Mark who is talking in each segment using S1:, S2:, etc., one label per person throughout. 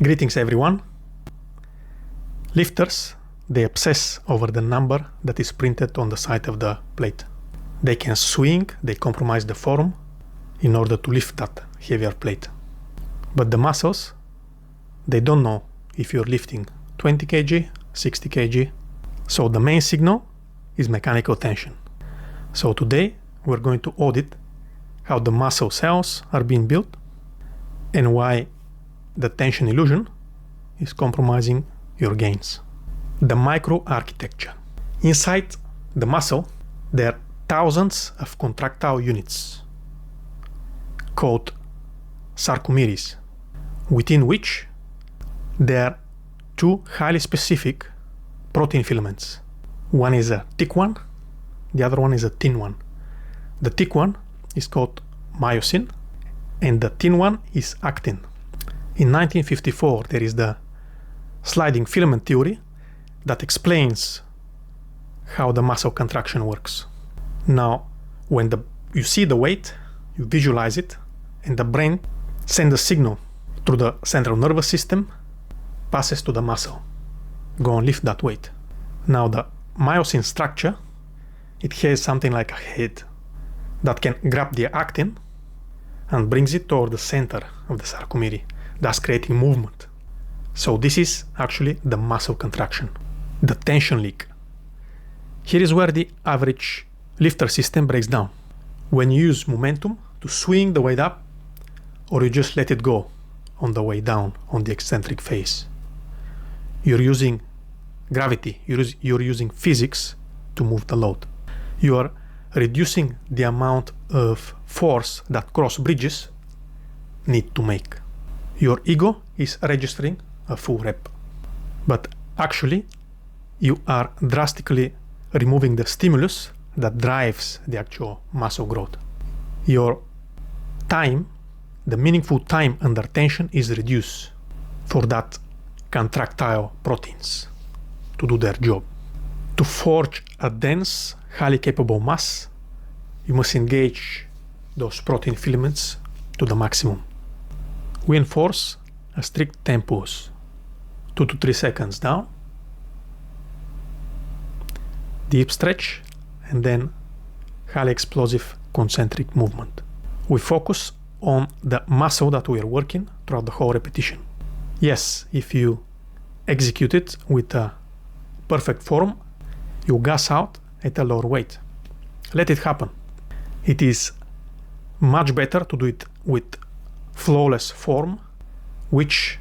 S1: Greetings everyone. Lifters, they obsess over the number that is printed on the side of the plate. They can swing, they compromise the form in order to lift that heavier plate. But the muscles, they don't know if you're lifting 20 kg, 60 kg. So the main signal is mechanical tension. So today we're going to audit how the muscle cells are being built and why the tension illusion is compromising your gains. The microarchitecture. Inside the muscle, there are thousands of contractile units called sarcomeres, within which there are two highly specific protein filaments. One is a thick one, the other one is a thin one. The thick one is called myosin, and the thin one is actin. In 1954, there is the Sliding Filament Theory that explains how the muscle contraction works. Now, when you see the weight, you visualize it, and the brain sends a signal through the central nervous system, passes to the muscle. Go and lift that weight. Now, the myosin structure, it has something like a head that can grab the actin and brings it toward the center of the sarcomere, thus creating movement. So this is actually the muscle contraction, the tension leak. Here is where the average lifter system breaks down. When you use momentum to swing the weight up, or you just let it go on the way down on the eccentric phase. You're using gravity, you're using physics to move the load. You are reducing the amount of force that cross bridges need to make. Your ego is registering a full rep. But actually, you are drastically removing the stimulus that drives the actual muscle growth. Your time, the meaningful time under tension, is reduced for that contractile proteins to do their job. To forge a dense, highly capable mass, you must engage those protein filaments to the maximum. We enforce a strict tempos, 2 to 3 seconds down, deep stretch, and then highly explosive concentric movement. We focus on the muscle that we are working throughout the whole repetition. Yes, if you execute it with a perfect form, you gas out at a lower weight. Let it happen. It is much better to do it with flawless form, which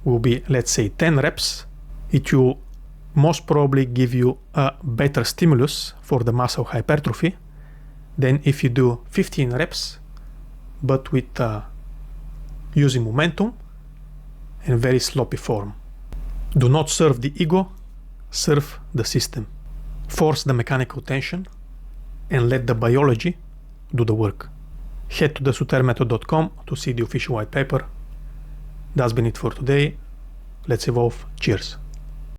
S1: will be, let's say, 10 reps. It will most probably give you a better stimulus for the muscle hypertrophy than if you do 15 reps, but with using momentum and very sloppy form. Do not serve the ego, serve the system. Force the mechanical tension and let the biology do the work. Head to thesotermethod.com to see the official white paper. That's been it for today. Let's evolve. Cheers.